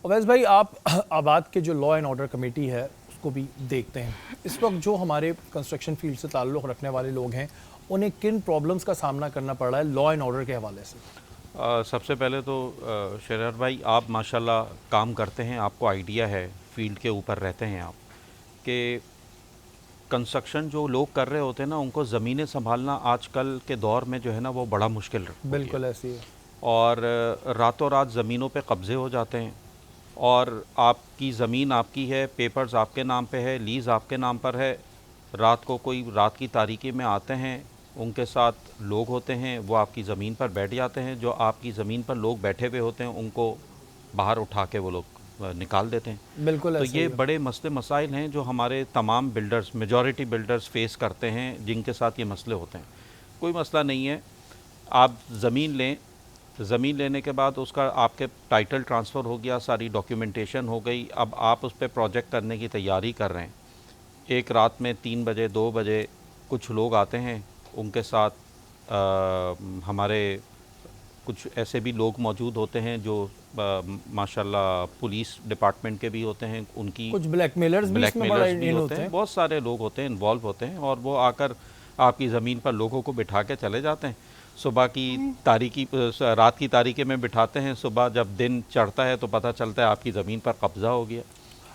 अवैस भाई, आप आबाद के जो लॉ एंड ऑर्डर कमेटी है उसको भी देखते हैं। इस वक्त जो हमारे कंस्ट्रक्शन फील्ड से ताल्लुक़ रखने वाले लोग हैं, उन्हें किन प्रॉब्लम्स का सामना करना पड़ रहा है लॉ एंड ऑर्डर के हवाले से? सबसे पहले तो शरर भाई, आप माशाल्लाह काम करते हैं, आपको आइडिया है, फील्ड के ऊपर रहते हैं आप, कि कंस्ट्रक्शन जो लोग कर रहे होते हैं ना, उनको ज़मीनें संभालना आजकल के दौर में जो है ना वो बड़ा मुश्किल होती है। बिल्कुल ऐसी है। और रातों रात ज़मीनों पे कब्ज़े हो जाते हैं और आपकी ज़मीन आपकी है, पेपर्स आपके नाम पे है, लीज़ आपके नाम पर है। रात को कोई रात की तारीकी में आते हैं, उनके साथ लोग होते हैं, वो आपकी ज़मीन पर बैठ जाते हैं। जो आपकी ज़मीन पर लोग बैठे हुए होते हैं उनको बाहर उठा के वो लोग निकाल देते हैं। बिल्कुल तो ऐसे ये ही है। बड़े मसले मसाइल हैं जो हमारे तमाम बिल्डर्स, मेजॉरिटी बिल्डर्स फेस करते हैं, जिनके साथ ये मसले होते हैं। कोई मसला नहीं है, आप ज़मीन लें, ज़मीन लेने के बाद उसका आपके टाइटल ट्रांसफ़र हो गया, सारी डॉक्यूमेंटेशन हो गई, अब आप उस पर प्रोजेक्ट करने की तैयारी कर रहे हैं। एक रात में 3 बजे 2 बजे कुछ लोग आते हैं, उनके साथ हमारे कुछ ऐसे भी लोग मौजूद होते हैं जो माशाल्लाह पुलिस डिपार्टमेंट के भी होते हैं, उनकी कुछ ब्लैकमेलर्स भी इसमें बड़ा ब्लैकमेलर्स भी इन होते हैं, बहुत सारे लोग होते हैं, इन्वॉल्व होते हैं, और वो आकर आपकी ज़मीन पर लोगों को बिठा के चले जाते हैं। सुबह की तारीकी, रात की तारीकी में बिठाते हैं, सुबह जब दिन चढ़ता है तो पता चलता है आपकी ज़मीन पर कब्ज़ा हो गया।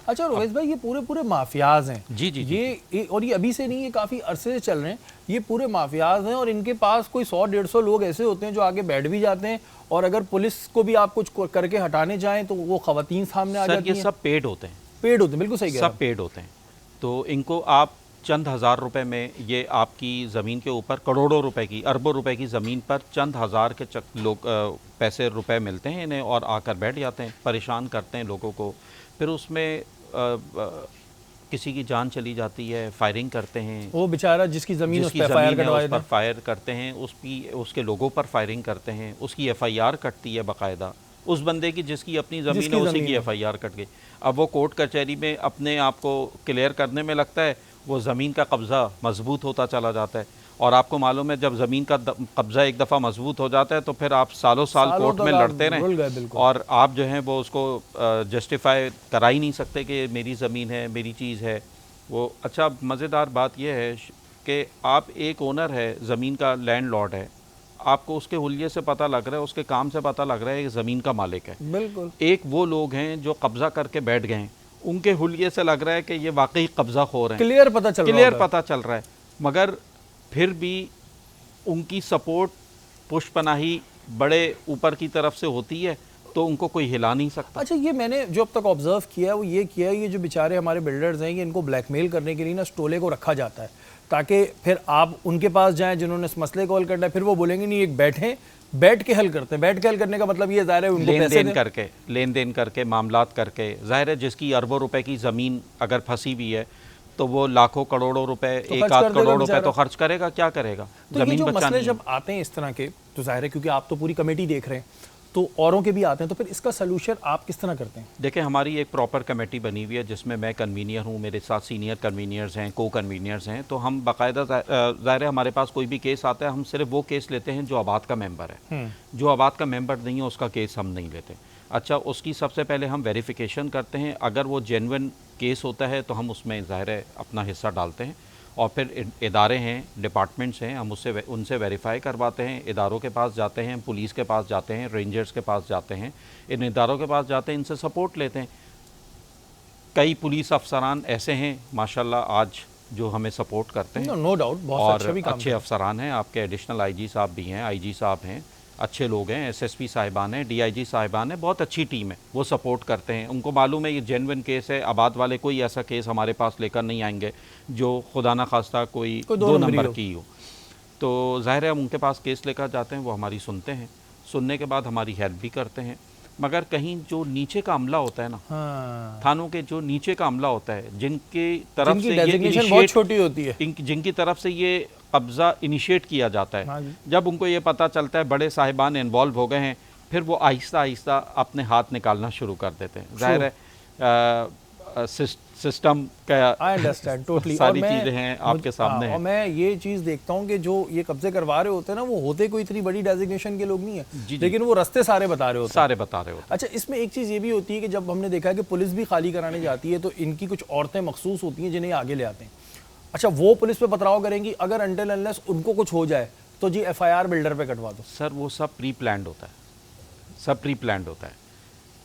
अच्छा रवेश भाई, ये पूरे माफियाज हैं। जी जी जी। और ये अभी से नहीं, ये काफ़ी अरसे से चल रहे हैं। ये पूरे माफियाज हैं और इनके पास कोई 100-150 लोग ऐसे होते हैं जो आगे बैठ भी जाते हैं, और अगर पुलिस को भी आप कुछ करके हटाने जाएं तो वो खवातीन सामने आ जाती हैं। ये सब पेड होते हैं। पेड होते हैं, बिल्कुल सही कह रहे हैं। सब पेड होते हैं। तो इनको आप चंद हज़ार रुपए में, ये आपकी ज़मीन के ऊपर करोड़ों रुपए की, अरबों रुपए की ज़मीन पर चंद हज़ार के लोग पैसे रुपए मिलते हैं इन्हें, और आकर बैठ जाते हैं, परेशान करते हैं लोगों को। फिर उसमें किसी की जान चली जाती है, फायरिंग करते हैं, वो बेचारा जिसकी ज़मीन उस पर फायर करते हैं, उसके लोगों पर फायरिंग करते हैं, उसकी FIR कटती है बाकायदा। उस बंदे की जिसकी अपनी ज़मीन है उसी की FIR कट गई। अब वो कोर्ट कचहरी में अपने आप को क्लियर करने में लगता है, वो ज़मीन का कब्ज़ा मजबूत होता चला जाता है। और आपको मालूम है, जब ज़मीन का कब्ज़ा एक दफ़ा मजबूत हो जाता है तो फिर आप सालों साल कोर्ट में लड़ते रहें, और आप जो हैं वो उसको जस्टिफाई करा ही नहीं सकते कि मेरी ज़मीन है, मेरी चीज़ है वो। अच्छा, मज़ेदार बात यह है कि आप एक ओनर है, ज़मीन का लैंडलॉर्ड है, आपको उसके हुलिये से पता लग रहा है, उसके काम से पता लग रहा है कि ज़मीन का मालिक है। बिल्कुल। एक वो लोग हैं जो कब्ज़ा करके बैठ गए हैं, उनके हुलिये से लग रहा है कि ये वाकई कब्ज़ा खोर हैं, क्लियर पता चल रहा है, मगर फिर भी उनकी सपोर्ट पुष्पनाही बड़े ऊपर की तरफ से होती है, तो उनको कोई हिला नहीं सकता। अच्छा, ये मैंने जो अब तक ऑब्जर्व किया है वो ये किया है, ये जो बेचारे हमारे बिल्डर्स हैं, ये इनको ब्लैकमेल करने के लिए ना टोले को रखा जाता है, ताकि फिर आप उनके पास जाएं जिन्होंने इस मसले को हल करना है, फिर वो बोलेंगे नहीं, एक बैठ के हल करते हैं। बैठ के हल करने का मतलब ये ज़ाहिर है उनको लेन देन करके मामलात करके, ज़ाहिर है जिसकी अरबों रुपए की ज़मीन अगर फंसी हुई है तो वो लाखों करोड़ों रुपए, तो 1 करोड़ रुपए तो खर्च करेगा, क्या करेगा? तो ये जो मसले जब आते हैं इस तरह के, तो जाहिर है क्योंकि आप तो पूरी कमेटी देख रहे हैं, तो औरों के भी आते हैं, तो फिर इसका सलूशन आप किस तरह करते हैं? देखिए, हमारी एक प्रॉपर कमेटी बनी हुई है जिसमें मैं कन्वीनियर हूँ, मेरे साथ सीनियर कन्वीनियर्स हैं, को कन्वीनियर्स हैं। तो हम बाकायदा, ज़ाहिर है हमारे पास कोई भी केस आता है, हम सिर्फ वो केस लेते हैं जो आबाद का मेंबर है। जो आबाद का मेंबर नहीं है उसका केस हम नहीं लेते। अच्छा, उसकी सबसे पहले हम वेरिफिकेशन करते हैं, अगर वो जेन्युइन केस होता है तो हम उसमें ज़ाहिर है अपना हिस्सा डालते हैं, और फिर इदारे हैं, डिपार्टमेंट्स हैं, हम उनसे वेरीफाई करवाते हैं, इदारों के पास जाते हैं, पुलिस के पास जाते हैं, रेंजर्स के पास जाते हैं, इन इदारों के पास जाते हैं, इनसे सपोर्ट लेते हैं। कई पुलिस अफसरान ऐसे हैं माशाल्लाह आज जो हमें सपोर्ट करते हैं, नो डाउट, बहुत अच्छे अफसरान हैं। आपके एडिशनल IG साहब भी हैं, IG साहब हैं, अच्छे लोग हैं, SSP साहिबान हैं, DIG साहिबान हैं, बहुत अच्छी टीम है, वो सपोर्ट करते हैं। उनको मालूम है ये जेन्युइन केस है, आबाद वाले कोई ऐसा केस हमारे पास लेकर नहीं आएंगे जो खुदा न खास्ता कोई 2 नंबर की हो। तो ज़ाहिर है हम उनके पास केस लेकर जाते हैं, वो हमारी सुनते हैं, सुनने के बाद हमारी हेल्प भी करते हैं। मगर कहीं जो नीचे का अमला होता है ना, थानों के जो नीचे का अमला होता है, जिनकी तरफ से ये बहुत छोटी होती है, जिनकी तरफ से ये कब्ज़ा इनिशिएट किया जाता है, जब उनको ये पता चलता है बड़े साहिबान इन्वॉल्व हो गए हैं, फिर वो आहिस्ता आहिस्ता अपने हाथ निकालना शुरू कर देते हैं। ज़ाहिर है सिस्टम का आई अंडरस्टैंड टोटली। सारी चीज़ें हैं आपके सामने और हैं। मैं ये चीज़ देखता हूँ कि जो ये कब्जे करवा रहे होते हैं ना, वो होते कोई इतनी बड़ी डेजिग्नेशन के लोग नहीं है, जी। लेकिन वो रास्ते सारे बता रहे होते हैं। सारे बता रहे होते अच्छा, इसमें एक चीज़ ये भी होती है कि जब हमने देखा है कि पुलिस भी खाली कराने जाती है तो इनकी कुछ औरतें मखसूस होती हैं जिन्हें आगे ले आते हैं। अच्छा, वो पुलिस पे पथराव करेंगी, अगर अनटिल अनलेस उनको कुछ हो जाए तो जी FIR बिल्डर पे कटवा दो। सर वो सब प्री प्लान्ड होता है, सब प्री प्लान्ड होता है।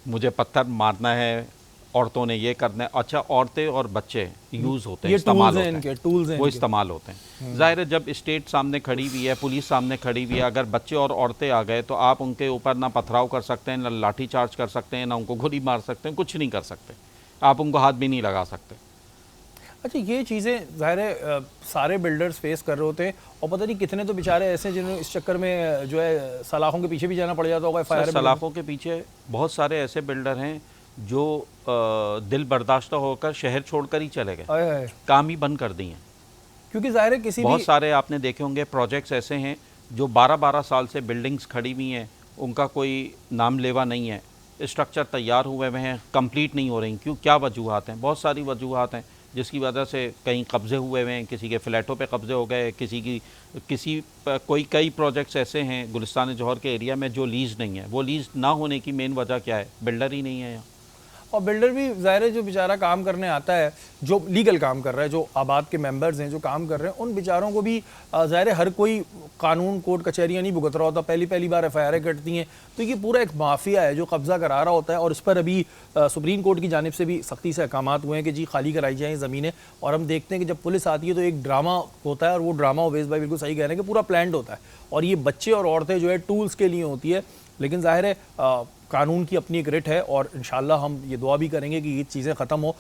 मुझे पत्थर मारना है, औरतों ने ये करना है। अच्छा, औरतें और बच्चे यूज़ होते हैं, ये इस्तेमाल टूल्स हैं होते इनके, हैं, टूल्स हैं वो इनके। इस्तेमाल होते हैं। जाहिर है जब स्टेट सामने खड़ी हुई है, पुलिस सामने खड़ी हुई है, अगर बच्चे और औरतें आ गए तो आप उनके ऊपर ना पथराव कर सकते हैं, ना लाठी चार्ज कर सकते हैं, ना उनको गोली मार सकते हैं, कुछ नहीं कर सकते। आप उनको हाथ भी नहीं लगा सकते। अच्छा, ये चीज़ें ज़ाहिर है सारे बिल्डर्स फेस कर रहे होते हैं, और पता नहीं कितने तो बेचारे ऐसे हैं जिन्होंने इस चक्कर में जो है सलाखों के पीछे भी जाना पड़ जाता होगा। सर, सलाखों के पीछे बहुत सारे ऐसे बिल्डर हैं जो दिल बर्दाश्त होकर शहर छोड़कर ही चले गए, काम ही बंद कर दिए। क्योंकि ज़ाहिर है किसी बहुत भी सारे आपने देखे होंगे प्रोजेक्ट्स ऐसे हैं जो 12-12 साल से बिल्डिंग्स खड़ी हुई हैं, उनका कोई नाम लेवा नहीं है, स्ट्रक्चर तैयार हुए हुए हैं, कंप्लीट नहीं हो रही। क्यों? क्या वजूहात हैं? बहुत सारी वजूहात हैं जिसकी वजह से कहीं कब्ज़े हुए हुए हैं, किसी के फ्लैटों पे कब्ज़े हो गए, कई प्रोजेक्ट्स ऐसे हैं गुलिस्तान जौहर के एरिया में जो लीज़ नहीं है। वो लीज़ ना होने की मेन वजह क्या है? बिल्डर ही नहीं है यहाँ। और बिल्डर भी ज़ाहिर है जो बेचारा काम करने आता है, जो लीगल काम कर रहा है, जो आबाद के मेंबर्स हैं जो काम कर रहे हैं, उन बेचारों को भी ज़ाहिर है हर कोई कानून कोर्ट कचहरियाँ नहीं भुगत रहा होता, पहली बार FIR कटती हैं। तो ये पूरा एक माफिया है जो कब्ज़ा करा रहा होता है, और इस पर अभी सुप्रीम कोर्ट की जानिब से भी सख्ती से अहकामात हुए हैं कि जी खाली कराई जाएँ ज़मीनें। और हम देखते हैं कि जब पुलिस आती है तो एक ड्रामा होता है, और वो ड्रामा अवैस भाई बिल्कुल सही कह रहे हैं कि पूरा प्लान्ड होता है, और ये बच्चे और औरतें जो है टूल्स के लिए होती है। लेकिन ज़ाहिर है कानून की अपनी एक रिट है, और इंशाल्लाह हम ये दुआ भी करेंगे कि ये चीज़ें ख़त्म हो